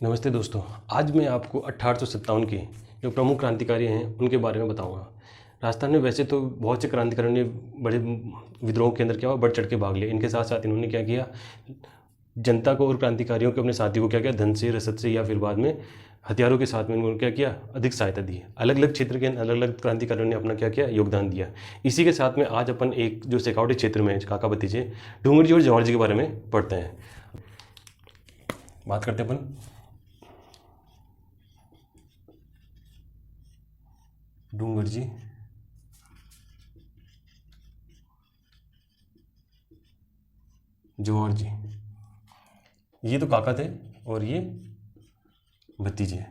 नमस्ते दोस्तों। आज मैं आपको 1857 के जो प्रमुख क्रांतिकारी हैं उनके बारे में बताऊंगा। राजस्थान में वैसे तो बहुत से क्रांतिकारियों ने बड़े विद्रोहों के अंदर क्या हुआ, बढ़ चढ़ के भाग लिया। इनके साथ साथ इन्होंने क्या किया, जनता को और क्रांतिकारियों को, अपने साथी को क्या किया, धन से, रसद से या फिर बाद में हथियारों के साथ में इन्होंने क्या किया, अधिक सहायता दी। अलग अलग क्षेत्र के अलग अलग क्रांतिकारियों ने अपना क्या किया, योगदान दिया। इसी के साथ में आज अपन एक जो शेखावटी क्षेत्र में काका भतीजे डूंगर जी और जवाहर जी के बारे में पढ़ते हैं, बात करते हैं अपन। डूंगर जी, जवाहर जी, ये तो काका थे और ये भतीजे,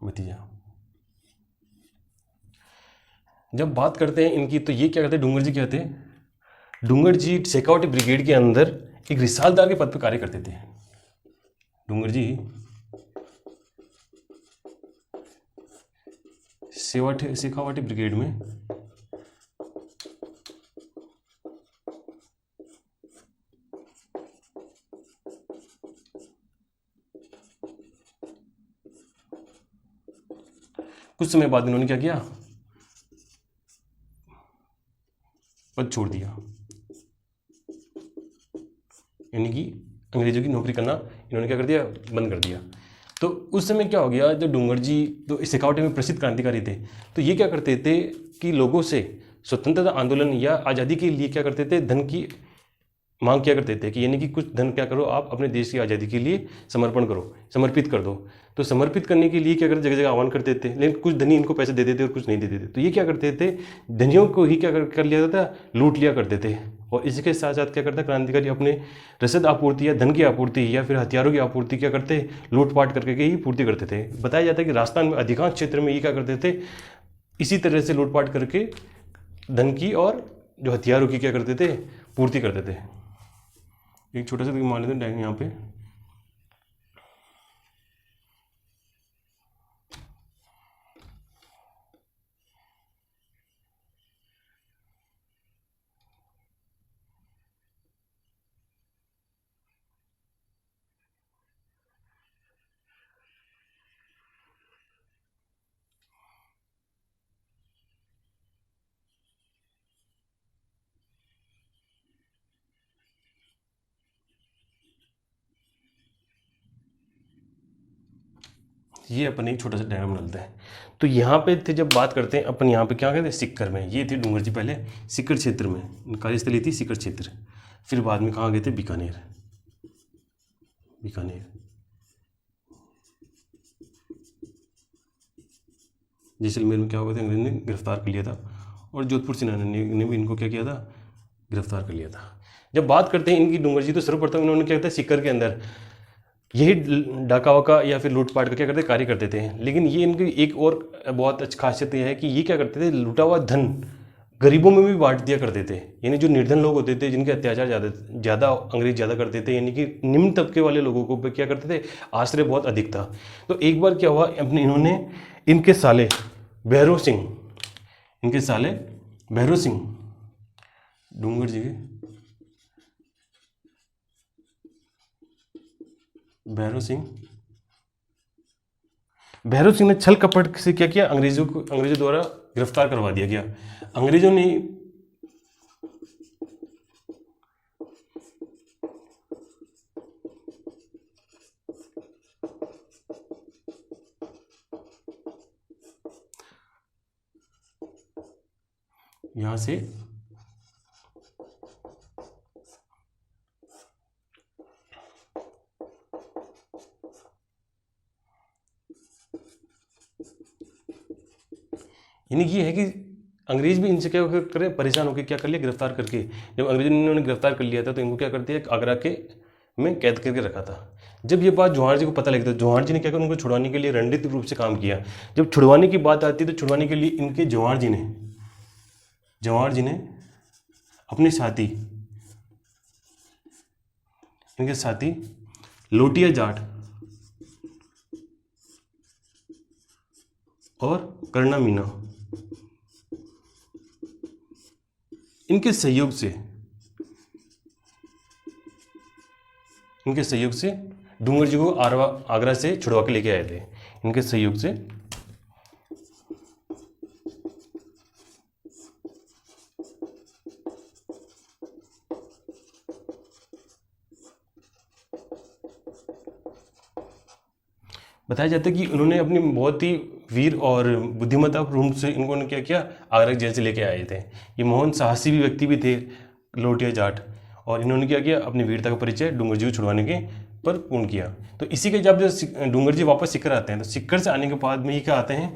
भतीजा। जब बात करते हैं इनकी, तो ये क्या करते हैं, डूंगर जी क्या थे, डूंगर जी शेखावटी ब्रिगेड के अंदर एक रिसालदार के पद पर कार्य करते थे। डूंगर जी शेखावटी ब्रिगेड में कुछ समय बाद इन्होंने क्या किया, पद छोड़ दिया, यानी कि अंग्रेजों की नौकरी करना इन्होंने क्या कर दिया, बंद कर दिया। तो उस समय क्या हो गया, जो डूंगर जी तो शेखावटी में प्रसिद्ध क्रांतिकारी थे, तो ये क्या करते थे कि लोगों से स्वतंत्रता आंदोलन या आज़ादी के लिए क्या करते थे, धन की मांग क्या करते थे कि यानी कि कुछ धन क्या करो, आप अपने देश की आज़ादी के लिए समर्पण करो, समर्पित कर दो। तो समर्पित करने के लिए क्या करते, जगह जगह आह्वान करते थे, लेकिन कुछ धनी इनको पैसे दे देते और कुछ नहीं देते थे। तो ये क्या करते थे, धनियों को ही क्या कर लिया जाता था, लूट लिया करते थे। और इसके साथ साथ क्या करता, क्रांतिकारी अपने रसद आपूर्ति या धन की आपूर्ति या फिर हथियारों की आपूर्ति क्या करते, लूटपाट करके ही पूर्ति करते थे। बताया जाता है कि राजस्थान में अधिकांश क्षेत्र में ये क्या करते थे, इसी तरह से लूटपाट करके धन की और जो हथियारों की क्या करते थे, पूर्ति करते थे। एक छोटा सा मान लेते हैं डायग्राम यहाँ पे। ये अपन एक छोटा सा डायग्राम डालते हैं। तो यहाँ पे थे, जब बात करते हैं अपन यहाँ पे क्या कहते हैं, सिक्कर में। ये थे डूंगर जी पहले सिक्कर क्षेत्र में, कार्यस्थली थी सिक्कर क्षेत्र। फिर बाद में कहाँ गए थे, बीकानेर। बीकानेर जैसलमेर में क्या हुआ था, अंग्रेज ने गिरफ्तार कर लिया था, और जोधपुर सेना ने भी इनको क्या किया था, गिरफ्तार कर लिया था। जब बात करते हैं इनकी, डूंगर जी तो सर्वप्रथम इन्होंने क्या किया, सिक्कर के अंदर यही डाका वाका या फिर लूटपाट का क्या करते, कार्य करते थे। लेकिन ये इनकी एक और बहुत अच्छी खासियत यह है कि ये क्या करते थे, लूटा हुआ धन गरीबों में भी बांट दिया करते थे। यानी जो निर्धन लोग होते थे, जिनके अत्याचार ज़्यादा अंग्रेज ज़्यादा करते थे, यानी कि निम्न तबके वाले लोगों को क्या करते थे, आश्रय बहुत अधिक था। तो एक बार क्या हुआ, अपने इन्होंने इनके साले भैरव सिंह, इनके साले भैरव सिंह, डूंगर जी के भैरव सिंह, भैरव सिंह ने छल कपट से क्या किया, अंग्रेजों द्वारा गिरफ्तार करवा दिया गया। अंग्रेजों ने यहां से यानी ये है कि अंग्रेज भी इनसे क्या करें, परेशान होकर क्या कर लिया, गिरफ्तार करके। जब अंग्रेजों ने इन्होंने गिरफ्तार कर लिया था, तो इनको क्या कर दिया, आगरा के में कैद करके रखा था। जब ये बात जवाहर जी को पता लगी, तो जवाहर जी ने क्या किया, उनको छुड़वाने के लिए रणनीतिक रूप से काम किया। जब छुड़वाने की बात आती है, तो छुड़वाने के लिए इनके जवाहर जी ने अपने साथी, इनके साथी लोटिया जाट और करना मीना, इनके सहयोग से इनके सहयोग से डूंगर जी को आगरा से छुड़वा के लेके आए थे। इनके सहयोग से बताया जाता है कि उन्होंने अपनी बहुत ही वीर और बुद्धिमत्ता रूप से इन्होंने क्या किया, आगरा जेल से लेके आए थे। ये मोहन साहसी भी व्यक्ति भी थे, लोटिया जाट, और इन्होंने क्या किया, अपनी वीरता का परिचय डूंगर जी को छुड़वाने के पर पूर्ण किया। तो इसी के जब डूंगर जी वापस सिक्कर आते हैं, तो सिक्कर से आने के बाद में ये क्या आते हैं,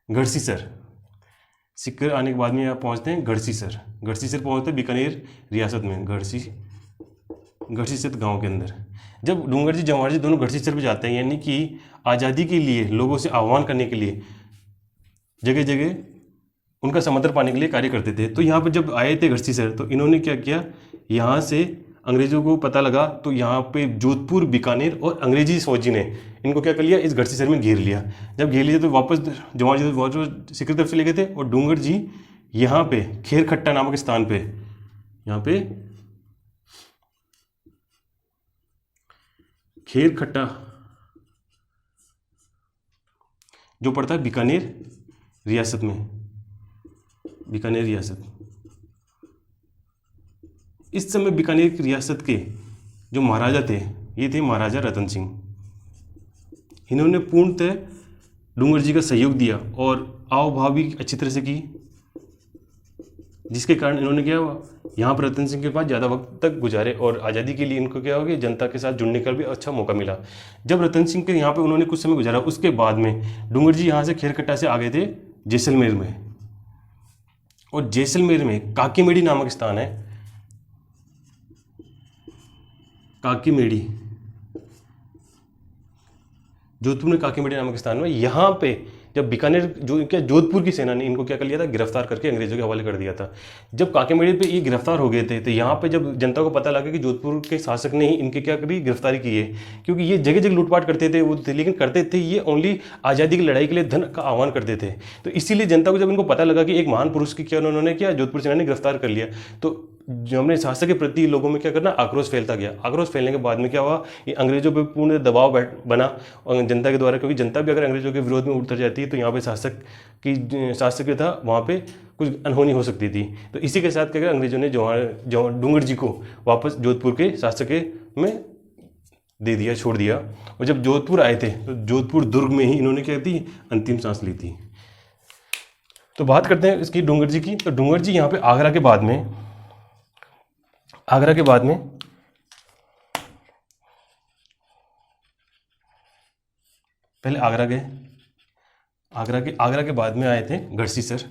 गढ़सीसर। सिक्कर आने के बाद में यहाँ पहुँचते हैं गढ़सीसर। गढ़सीसर पहुँचते हैं बीकानेर रियासत में, गढ़सीसर गांव के अंदर। जब डूंगर जी जवाहर जी दोनों गढ़सीसर पे जाते हैं, यानी कि आज़ादी के लिए लोगों से आह्वान करने के लिए जगह जगह उनका समर्थन पाने के लिए कार्य करते थे। तो यहाँ पर जब आए थे गढ़सीसर, तो इन्होंने क्या किया, यहाँ से अंग्रेज़ों को पता लगा, तो यहाँ पे जोधपुर, बीकानेर और अंग्रेजी फौजी ने इनको क्या कर लिया, इस गढ़सीसर में घेर लिया। जब घेर लिया तो वापस जवाहर जी वापस सिक्कर तरफ से ले गए थे, और डूंगर जी यहाँ पे खेरखट्टा नामक स्थान पे, यहाँ पे खेरखट्टा जो पड़ता है बीकानेर रियासत में, बीकानेर रियासत। इस समय बीकानेर की रियासत के जो महाराजा थे, ये थे महाराजा रतन सिंह। इन्होंने पूर्णतः डूंगर जी का सहयोग दिया और आवभाव भी अच्छी तरह से की, जिसके कारण इन्होंने क्या हुआ, यहाँ पर रतन सिंह के पास ज़्यादा वक्त तक गुजारे और आज़ादी के लिए इनको क्या हो गया, जनता के साथ जुड़ने का भी अच्छा मौका मिला। जब रतन सिंह के यहाँ पे उन्होंने कुछ समय गुजारा, उसके बाद में डूंगर जी यहाँ से खेरकट्टा से आ गए थे जैसलमेर में, और जैसलमेर में काकीमेड़ी नामक स्थान है, काकीमेड़ी, जोधपुर में काकीमेड़ी नामक स्थान में, यहाँ पे जब बीकानेर जो क्या जोधपुर की सेना ने इनको क्या कर लिया था, गिरफ्तार करके अंग्रेजों के हवाले कर दिया था। जब काकीमेड़ी पे ये गिरफ्तार हो गए थे, तो यहाँ पे जब जनता को पता लगा कि जोधपुर के शासक ने ही इनके क्या करी, गिरफ्तारी की है, क्योंकि ये जगह जगह लूटपाट करते थे वो थे, लेकिन करते थे ये ओनली आज़ादी की लड़ाई के लिए धन का आह्वान करते थे। तो इसीलिए जनता को जब इनको पता लगा कि एक महान पुरुष की क्या उन्होंने किया, जोधपुर सेना ने गिरफ्तार कर लिया, तो जो हमने शासक के प्रति लोगों में क्या करना, आक्रोश फैलता गया। आक्रोश फैलने के बाद में क्या हुआ, ये अंग्रेजों पे पूर्ण दबाव बना और जनता के द्वारा, क्योंकि जनता भी अगर अंग्रेजों के विरोध में उतर जाती है तो यहाँ पे शासक था वहाँ पे कुछ अनहोनी हो सकती थी। तो इसी के साथ क्या किया, अंग्रेजों ने डूंगर जी को वापस जोधपुर के शासक में दे दिया, छोड़ दिया। और जब जोधपुर आए थे तो जोधपुर दुर्ग में ही इन्होंने क्या थी, अंतिम सांस ली थी। तो बात करते हैं इसकी डूंगर जी की। तो डूंगर जी यहाँ पे आगरा के बाद में पहले आगरा गए, आगरा के बाद में आए थे गढ़सीसर।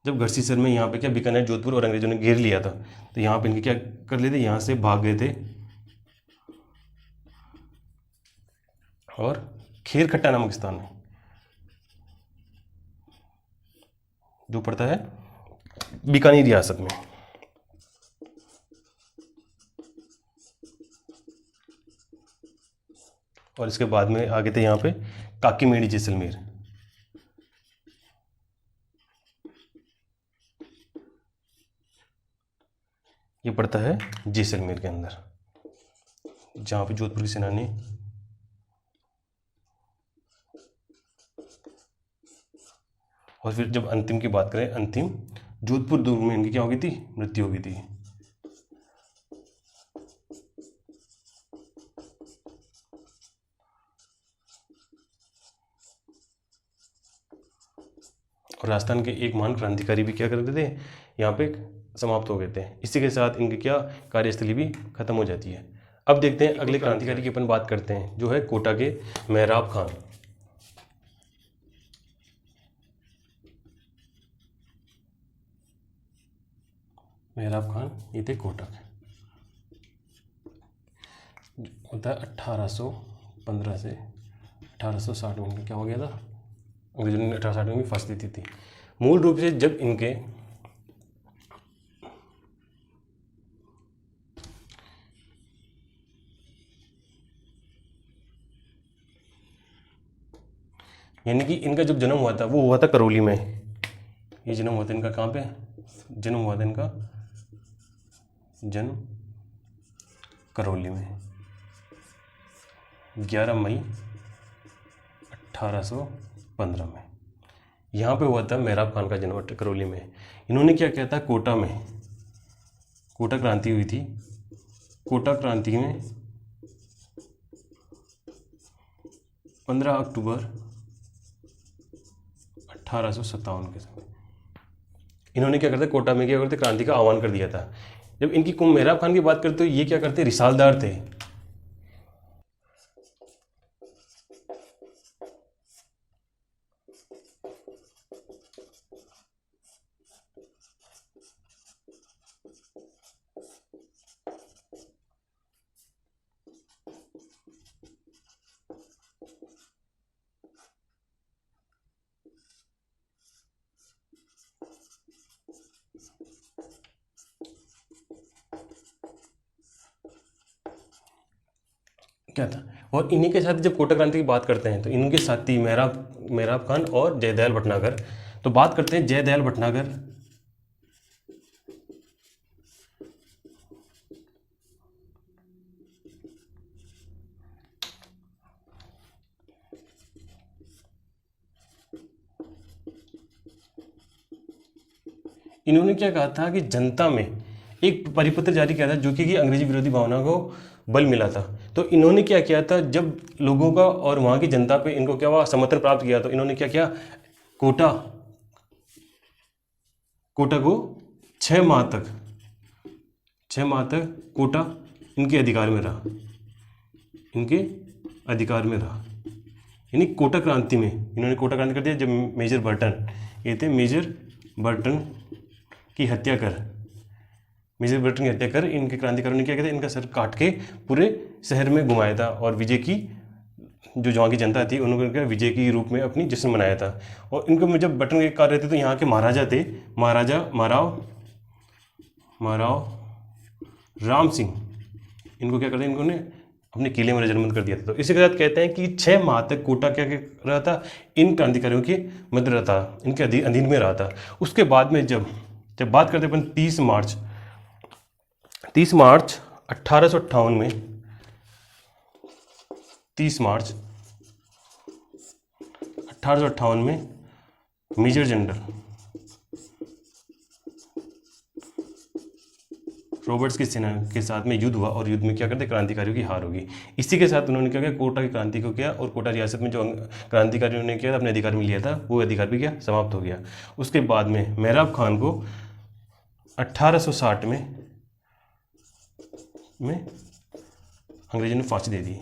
जब गढ़सीसर में यहाँ पे क्या बीकानेर, जोधपुर और अंग्रेजों ने घेर लिया था, तो यहाँ पे इनके क्या कर लिए थे, यहाँ से भाग गए थे और खेरखट्टा नामक स्थान में, जो पड़ता है बीकानेर रियासत में। और इसके बाद में आगे थे यहाँ पे काकीमेड़ी, जैसलमेर। ये पड़ता है जैसलमेर के अंदर, जहाँ पे जोधपुर की सेना ने और फिर जब अंतिम की बात करें, अंतिम जोधपुर दुर्ग में इनकी क्या हो गई थी, मृत्यु हो गई थी। और राजस्थान के एक महान क्रांतिकारी भी क्या करते थे, यहाँ पे समाप्त हो गए थे। इसी के साथ इनकी क्या कार्यस्थली भी खत्म हो जाती है। अब देखते हैं अगले क्रांतिकारी की अपन बात करते हैं, जो है कोटा के मेहराब खान। मेहराब खान ये थे कोटा के, होता है 1815 से 1860 में इनका क्या हो गया था, अंग्रेजों ने 1860 में फांसी दी थी। मूल रूप से जब इनके यानी कि इनका जब जन्म हुआ था वो हुआ था करौली में। ये जन्म हुआ था इनका, कहाँ पे जन्म हुआ था इनका, जन्म करौली में, 11 मई 1815 में। यहाँ पे हुआ था मेहराब खान का जन्म करौली में। इन्होंने क्या किया था, कोटा में कोटा क्रांति हुई थी। कोटा क्रांति में 15 अक्टूबर 1857 के समय इन्होंने क्या करते, कोटा में क्या करते, क्रांति का आह्वान कर दिया था। जब इनकी मेहराब खान की बात करते तो ये क्या करते, रिसालदार थे। क्या था, और इन्हीं के साथ जब कोटा क्रांति की बात करते हैं तो इनके साथी मेहराब खान और जयदयाल भटनागर। तो बात करते हैं जयदयाल भटनागर। इन्होंने क्या कहा था कि जनता में एक परिपत्र जारी किया था जो कि अंग्रेजी विरोधी भावना को बल मिला था। तो इन्होंने क्या किया था, जब लोगों का और वहाँ की जनता पे इनको क्या हुआ, समर्थन प्राप्त किया, तो इन्होंने क्या किया, कोटा को 6 माह तक कोटा इनके अधिकार में रहा। यानी कोटा क्रांति में इन्होंने कोटा क्रांति कर दिया जब मेजर बर्टन की हत्या कर इनके क्रांतिकारियों ने क्या किया था, इनका सर काट के पूरे शहर में घुमाया था और विजय की जो वहाँ की जनता थी उन्होंने विजय के रूप में अपनी जश्न मनाया था। और इनको जब बर्टन के कार्य थे तो यहाँ के महाराजा थे, महाराव राम सिंह, इनको क्या करते, इन्होंने अपने किले में रजरबंद कर दिया था। तो इसी के साथ कहते हैं कि 6 माह तक कोटा क्या रहा था, इन क्रांतिकारियों के मध्य रहा था, इनके अधीन में रहा था। उसके बाद में जब बात करते अपन 30 मार्च 1858 में 30 मार्च 1858 में मेजर जनरल रॉबर्ट्स की सेना के साथ में युद्ध हुआ और युद्ध में क्या करते, क्रांतिकारियों की हार होगी। इसी के साथ उन्होंने क्या किया, कोटा की क्रांति को किया और कोटा रियासत में जो क्रांतिकारियों ने किया अपने अधिकार में लिया था वो अधिकार भी क्या समाप्त हो गया। उसके बाद में मेहराब खान को 1860 में अंग्रेजों ने फांसी दे दी।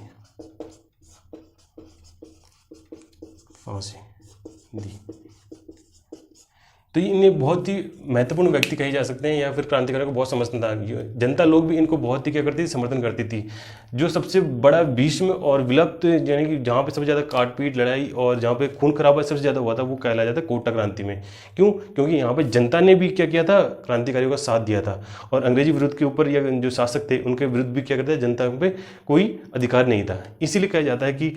तो इन्हें बहुत ही महत्वपूर्ण व्यक्ति कहे जा सकते हैं या फिर क्रांतिकारियों को बहुत समझता था। जनता लोग भी इनको बहुत ही क्या करती थी, समर्थन करती थी। जो सबसे बड़ा भीष्म और विलप्त यानी कि जहाँ पे सबसे ज़्यादा काटपीट लड़ाई और जहाँ पे खून खराबा सबसे ज़्यादा हुआ था वो कहलाया जाता है कोटा क्रांति में। क्यों? क्योंकि यहाँ पे जनता ने भी क्या किया था, क्रांतिकारियों का साथ दिया था और अंग्रेजी विरुद्ध के ऊपर या जो शासक थे उनके विरुद्ध भी क्या करते थे, जनता पे कोई अधिकार नहीं था। इसीलिए कहा जाता है कि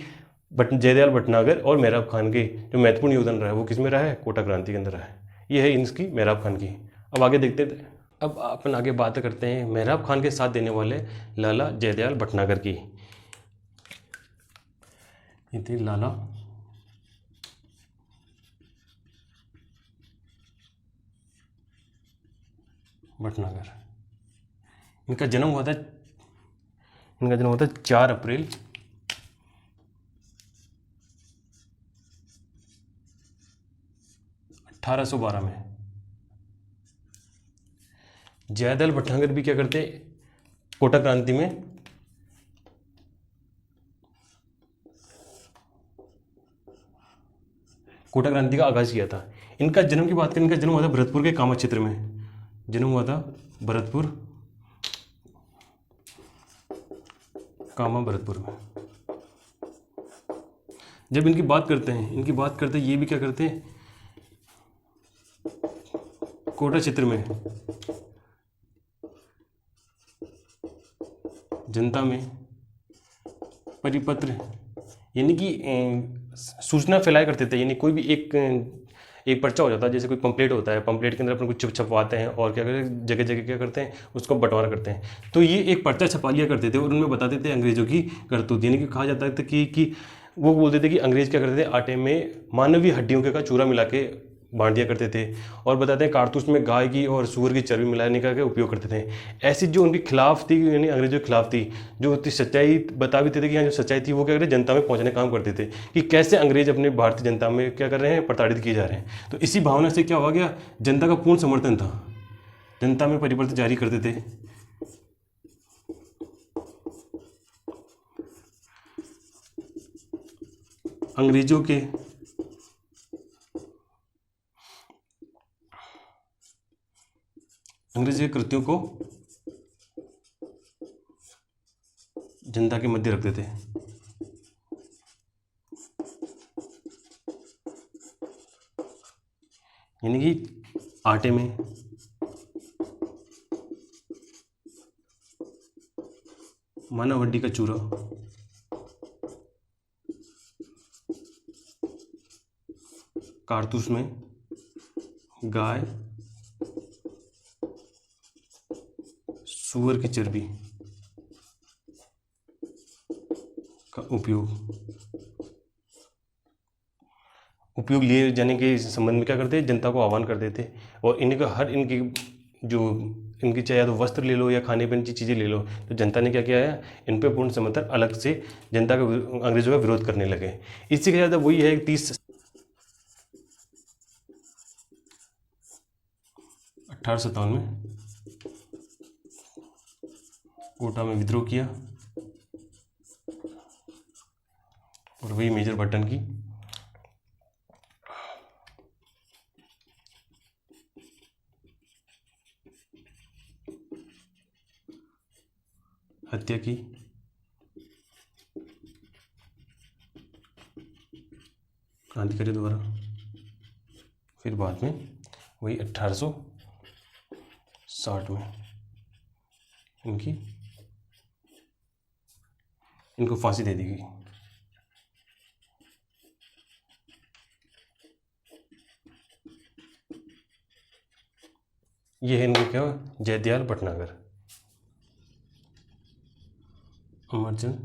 जयदयाल भटनागर और मेहराब खान के जो महत्वपूर्ण योगदान रहा है वो किस में रहा है, कोटा क्रांति के अंदर रहा है। ये है इनकी मेहराब खान की। अब आगे देखते थे, अब अपन आगे बात करते हैं मेहराब खान के साथ देने वाले लाला जयदयाल भटनागर की। ये थे लाला भटनागर। इनका जन्म हुआ था 4 अप्रैल 1812 में। जयदयाल भटनागर भी क्या करते, कोटा क्रांति में कोटा क्रांति का आगाज किया था। इनका जन्म की बात करें, इनका जन्म हुआ था भरतपुर के कामा क्षेत्र में। जन्म हुआ था भरतपुर में। जब इनकी बात करते हैं ये भी क्या करते हैं, कोटा क्षेत्र में जनता में परिपत्र यानी कि सूचना फैलाया करते थे। यानी कोई भी एक एक पर्चा हो जाता है, जैसे कोई पंपलेट होता है, पंपलेट के अंदर अपन कुछ छपवाते हैं और क्या करते हैं, जगह जगह क्या करते हैं, उसको बंटवारा करते हैं। तो ये एक पर्चा छपा लिया करते थे और उनमें बताते थे अंग्रेजों की करतूत, यानी कि कहा जाता था कि वो बोलते थे कि अंग्रेज क्या करते थे, आटे में मानवीय हड्डियों का चूरा मिला के बांट दिया करते थे, और बताते हैं कारतूस में गाय की और सूअर की चर्बी मिलाने का उपयोग करते थे। ऐसी जो उनके खिलाफ थी, यानी अंग्रेजों के खिलाफ थी, जो उतनी सच्चाई बता भी थे कि हाँ जो सच्चाई थी वो क्या करते जनता में पहुंचाने का काम करते थे, कि कैसे अंग्रेज अपने भारतीय जनता में क्या कर रहे हैं, प्रताड़ित किए जा रहे हैं। तो इसी भावना से क्या हो गया, जनता का पूर्ण समर्थन था, जनता में परिवर्तन जारी करते थे। अंग्रेजों के कृत्यों को जनता के मध्य रखते थे। यानी कि आटे में मानव हड्डी का चूरा, कारतूस में गाय सूअर की चर्बी का उपयोग लिए जाने के संबंध में क्या करते, जनता को आह्वान करते थे। और इनका हर इनकी जो इनकी चाहे तो वस्त्र ले लो या खाने पीने की चीज़ें ले लो, तो जनता ने क्या किया है, इन पे पूर्ण समर्थन अलग से जनता का अंग्रेजों का विरोध करने लगे। इससे क्या ज़्यादा वही है 1857 में कोटा में विद्रोह किया और वही मेजर बटन की हत्या की। क्रांतिकारी द्वारा। फिर बाद में वही 1860 में इनको फांसी दे दी गई। ये है इनको क्या, जयदयाल भटनागर, अमरचंद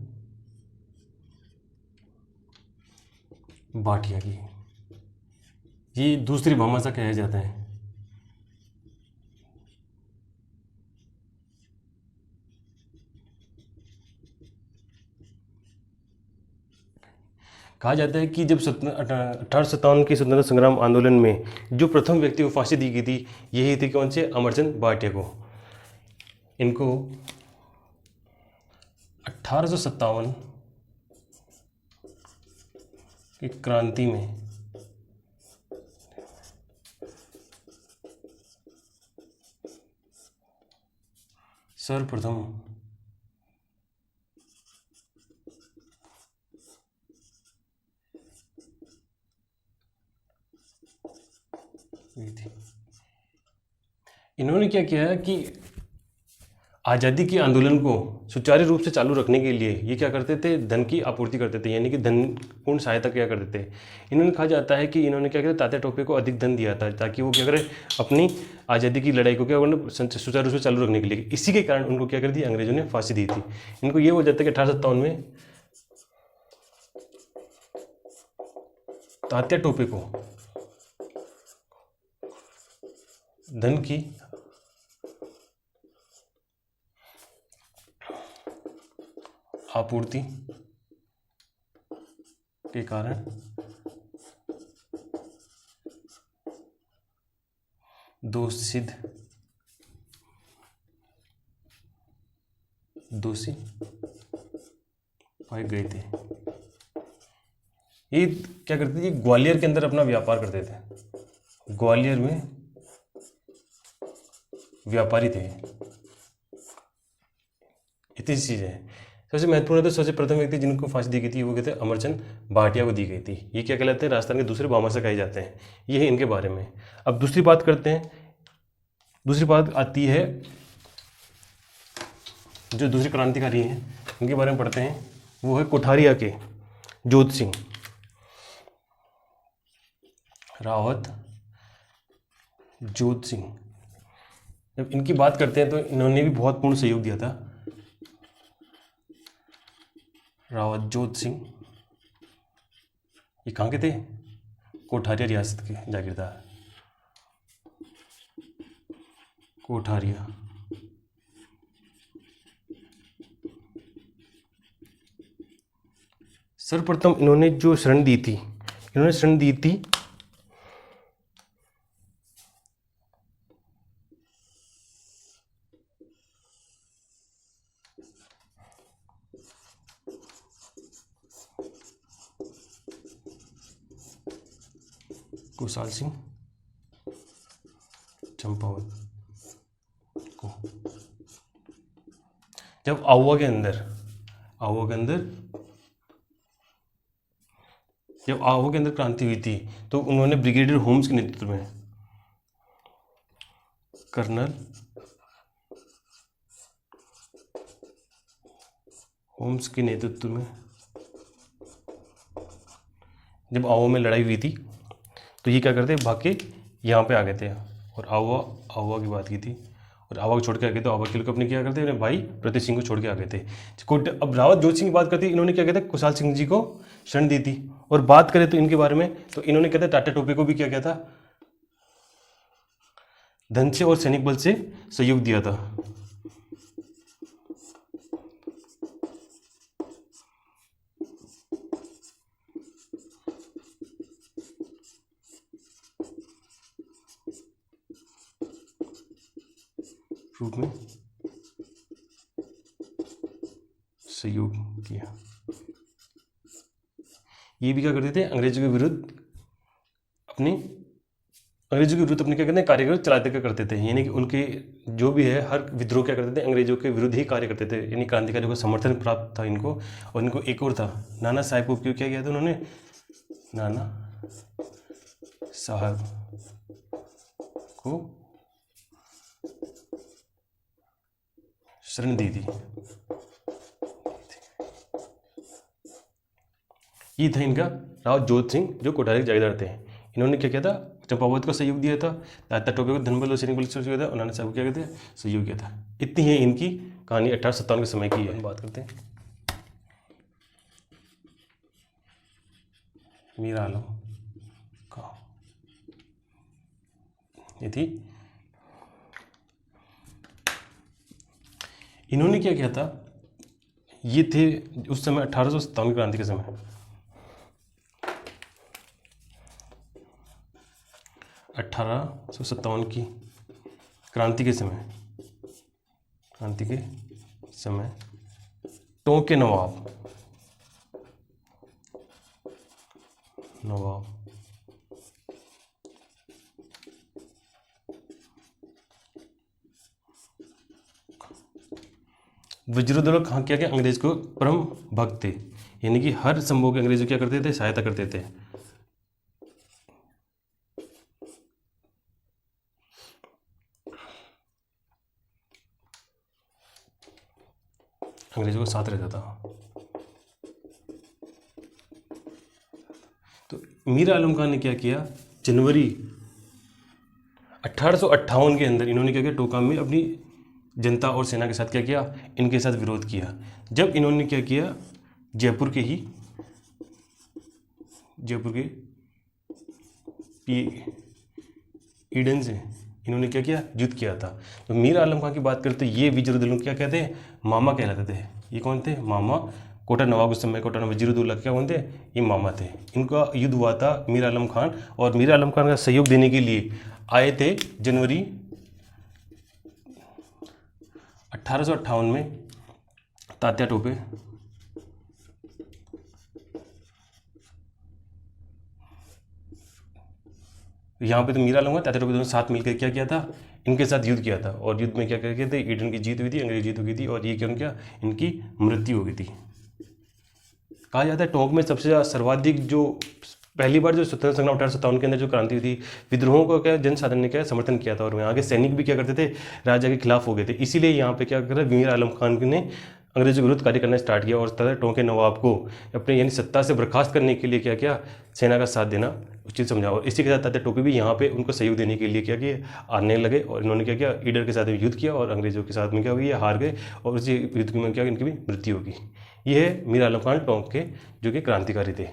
भाटिया की। ये दूसरी भामाशाह कहा जाता है। कहा जाता है कि जब 1857 के स्वतंत्रता संग्राम आंदोलन में जो प्रथम व्यक्ति को फांसी दी गई थी, यही थी कौन से, अमरचंद भाटिया को। इनको 1857 की क्रांति में सर्वप्रथम थी। इन्होंने क्या किया है कि आज़ादी के आंदोलन को सुचारू रूप से चालू रखने के लिए ये क्या करते थे, धन की आपूर्ति करते थे, यानी कि धन पूर्ण सहायता क्या करते थे। इन्होंने कहा जाता है कि इन्होंने क्या किया, तात्या टोपे को अधिक धन दिया था ताकि वो क्या करे, अपनी आज़ादी की लड़ाई को क्या सुचारू रूप से चालू रखने के लिए। इसी के कारण उनको क्या कर दी, अंग्रेजों ने फांसी दी थी। इनको ये हो जाता है कि 1857 में तात्या टोपे को धन की आपूर्ति के कारण दोषी पाए गए थे। ये क्या करते थे, ग्वालियर के अंदर अपना व्यापार करते थे। ग्वालियर में व्यापारी थे। इतनी चीज़ है। सबसे महत्वपूर्ण तो सबसे प्रथम व्यक्ति जिनको फांसी दी गई थी वो कहते हैं अमरचंद भाटिया को दी गई थी। ये क्या कहलाते हैं, राजस्थान के दूसरे भामाशाह कहे जाते हैं। ये है इनके बारे में। अब दूसरी बात करते हैं। दूसरी बात आती है जो दूसरे क्रांतिकारी हैं उनके बारे में पढ़ते हैं। वो है कोठारिया के जोध सिंह रावत जोत सिंह। जब इनकी बात करते हैं तो इन्होंने भी बहुत पूर्ण सहयोग दिया था। रावत जोत सिंह, ये कहाँ के थे? कोठारिया रियासत के जागीरदार, कोठारिया। सर्वप्रथम इन्होंने जो शरण दी थी, इन्होंने शरण दी थी कुशाल सिंह चंपावत को। जब आहुआ के अंदर क्रांति हुई थी तो उन्होंने ब्रिगेडियर होम्स के नेतृत्व में, कर्नल होम्स के नेतृत्व में, जब आहुआ में लड़ाई हुई थी तो ये क्या करते, भाग के यहाँ पे आ गए थे और आहुआ की बात की थी और आहुआ को छोड़ के आ गए। तो आहुआ के लोग अपने क्या करते हैं, अपने भाई प्रताप सिंह को छोड़ के आ गए थे। अब रावत जोत सिंह की बात करती है, इन्होंने क्या कहते हैं, कुशाल सिंह जी को शरण दी थी। और बात करें तो इनके बारे में, तो इन्होंने कहते हैं टाटा टोपे को भी क्या किया था, धन से और सैनिक बल से सहयोग दिया था। रूप में सहयोग किया। ये भी क्या करते थे, अंग्रेजों के विरुद्ध अपने क्या करते हैं, कार्य चलाते क्या करते थे, यानी कि उनके जो भी है हर विद्रोह क्या करते थे, अंग्रेजों के विरुद्ध ही कार्य करते थे, यानी क्रांतिकारियों को समर्थन प्राप्त था इनको। और इनको एक और था, नाना साहब को क्या किया था उन्होंने, नाना साहब को शरण दी थी। ये था इनका रावत जोत सिंह, जो कोठारी के जागीरदार थे। इन्होंने क्या किया था, चंपावत को सहयोग दिया था, टाटा टोपे को धन बल और सैनिक बल से सहयोग दिया था, और नाना साहब को क्या कहते हैं, सहयोग किया था। इतनी है इनकी कहानी 1857 के समय की है। बात करते हैं मीर आलम का। ये थी, इन्होंने क्या किया था, ये थे उस समय 1857 की क्रांति के समय, 1857 की क्रांति के समय टोंक के नवाब वज्रदौला खां क्या क्या अंग्रेज को परम भक्त थे, यानी कि हर संभव के अंग्रेज क्या करते थे, सहायता करते थे। अंग्रेजों का साथ रहता था। तो मीर आलम खान ने क्या किया, जनवरी 1858 के अंदर इन्होंने क्या किया, टोंक में अपनी जनता और सेना के साथ क्या किया, इनके साथ विरोध किया। जब इन्होंने क्या किया, जयपुर के ईडन से इन्होंने क्या किया, युद्ध किया था। तो मीर आलम खान की बात करते ये वजीरुद्दौला क्या कहते हैं, मामा कहलाते थे। ये कौन थे, मामा। कोटा नवाब उस समय कोटा वजीरुद्दौला क्या कौन थे, ये मामा थे। इनका युद्ध हुआ था मीर आलम खान, और मीर आलम खान का सहयोग देने के लिए आए थे जनवरी 1858 में तात्या टोपे, यहाँ पे तो मीर आलम खान तात्या टोपे दोनों साथ मिलकर क्या किया था, इनके साथ युद्ध किया था। और युद्ध में क्या किए थे, ईडन की जीत हुई थी, अंग्रेज जीत हो गई थी, और ये क्या इनकी मृत्यु हो गई थी। कहा जाता है टोंक में सबसे ज़्यादा सर्वाधिक जो पहली बार जो स्वतंत्रता संग्राम 1857 के अंदर जो क्रांति हुई थी, विद्रोहों को क्या जनसाधारण ने क्या समर्थन किया था, और यहाँ के सैनिक भी क्या करते थे, राजा के खिलाफ हो गए थे। इसीलिए यहाँ पे क्या कर मीर आलम खान ने अंग्रेजों के विरुद्ध कार्य करना स्टार्ट किया और तथा टोंक के नवाब को अपने यानी सत्ता से बर्खास्त करने के लिए क्या किया, सेना का साथ देना उचित समझा। और इसी के साथ तात्या टोपे भी यहाँ पे उनको सहयोग देने के लिए क्या कि आने लगे और इन्होंने क्या किया, ईडर के साथ युद्ध किया और अंग्रेजों के साथ में क्या हुई, ये हार गए और उसी युद्ध में क्या इनकी भी मृत्यु होगी। ये है मीर आलम खान टोंक के, जो कि क्रांतिकारी थे।